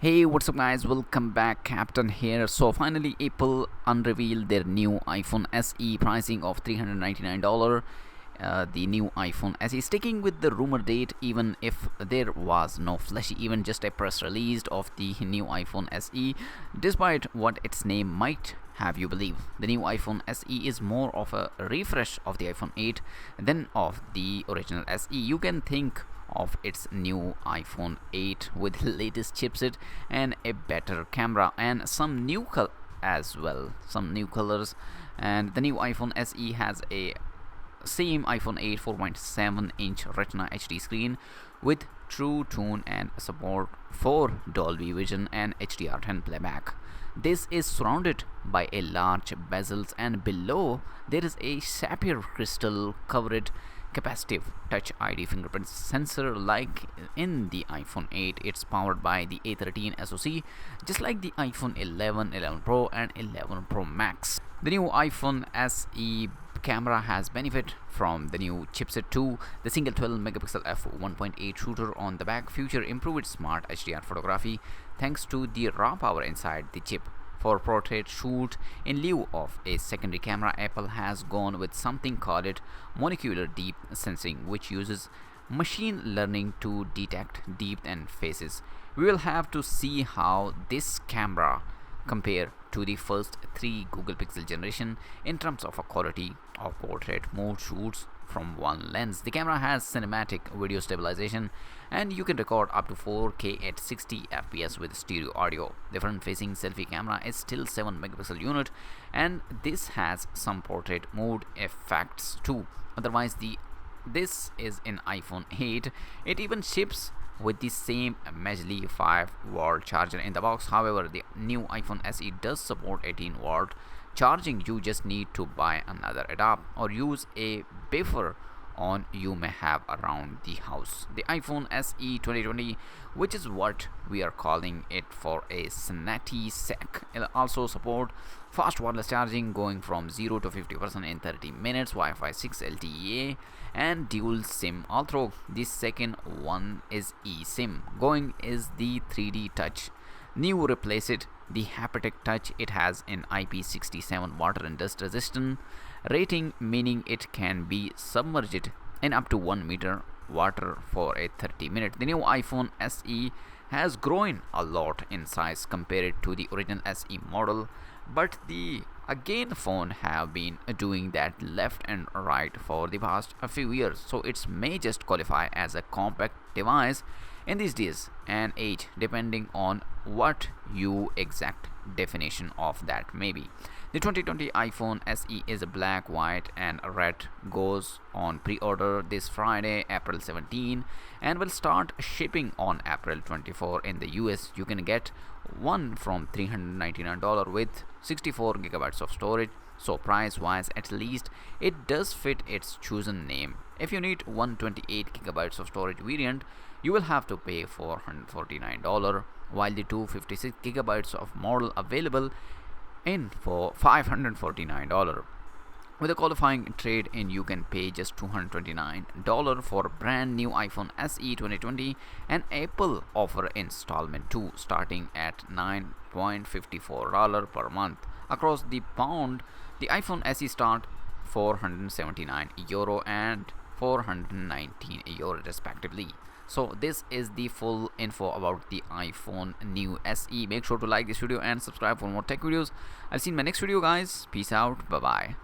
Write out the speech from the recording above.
Hey, what's up, guys? Welcome back. Captain here. So, finally, Apple unrevealed their new iPhone SE pricing of $399. The new iPhone SE, sticking with the rumor date, even if there was no flashy event, just a press release of the new iPhone SE. Despite what its name might have you believe, the new iPhone SE is more of a refresh of the iPhone 8 than of the original SE. You can think of its new iPhone 8 with latest chipset and a better camera and some new as well, some new colors. And the new iPhone SE has a same iPhone 8 4.7-inch Retina HD screen with True Tone and support for Dolby Vision and HDR10 playback. This is surrounded by a large bezels, and below there is a sapphire crystal covered capacitive touch ID fingerprint sensor like in the iPhone 8. It's powered by the A13 SoC, just like the iPhone 11, 11 Pro and 11 Pro Max. The new iPhone SE camera has benefit from the new chipset too. The single 12 megapixel f1.8 shooter on the back feature improved smart HDR photography thanks to the raw power inside the chip. For portrait shoot, in lieu of a secondary camera, Apple has gone with something called molecular deep sensing, which uses machine learning to detect depth and faces. We will have to see how this camera compare to the first three Google Pixel generation in terms of a quality of portrait mode shoots from one lens. The camera has cinematic video stabilization and you can record up to 4K at 60 fps with stereo audio. The front-facing selfie camera is still 7 megapixel unit and this has some portrait mode effects too. Otherwise, this is in iPhone 8. It even ships with the same measly 5-watt charger in the box. However, the new iPhone SE does support 18-watt charging. You just need to buy another adapter or use a buffer on you may have around the house. The iPhone SE 2020, which is what we are calling it for a snatty sec, it also support fast wireless charging going from 0 to 50% in 30 minutes, Wi-Fi 6 LTE and dual SIM. Although the second one is eSIM. Going is the 3D touch. New replaced the haptic touch. It has an IP67 water and dust resistant rating, meaning it can be submerged in up to 1 meter water for a 30-minute. The new iPhone SE has grown a lot in size compared to the original SE model, but the phone have been doing that left and right for the past few years, so it may just qualify as a compact device in these days and age, depending on what you exact definition of that may be. The 2020 iPhone SE is black, white and red, goes on pre-order this Friday, April 17, and will start shipping on April 24 in the US. You can get one from $399 with 64 gigabytes of storage, so price wise at least it does fit its chosen name. If you need 128 gigabytes of storage variant, you will have to pay $449, while the 256 gigabytes of model available in for $549. With a qualifying trade-in, you can pay just $229 for brand new iPhone SE 2020, and Apple offer installment too, starting at $9.54 per month. Across the pound, the iPhone SE start €479 and €419 respectively. So this is the full info about the iPhone new SE. Make sure to like this video and subscribe for more tech videos. I'll see you in my next video, guys. Peace out. Bye bye.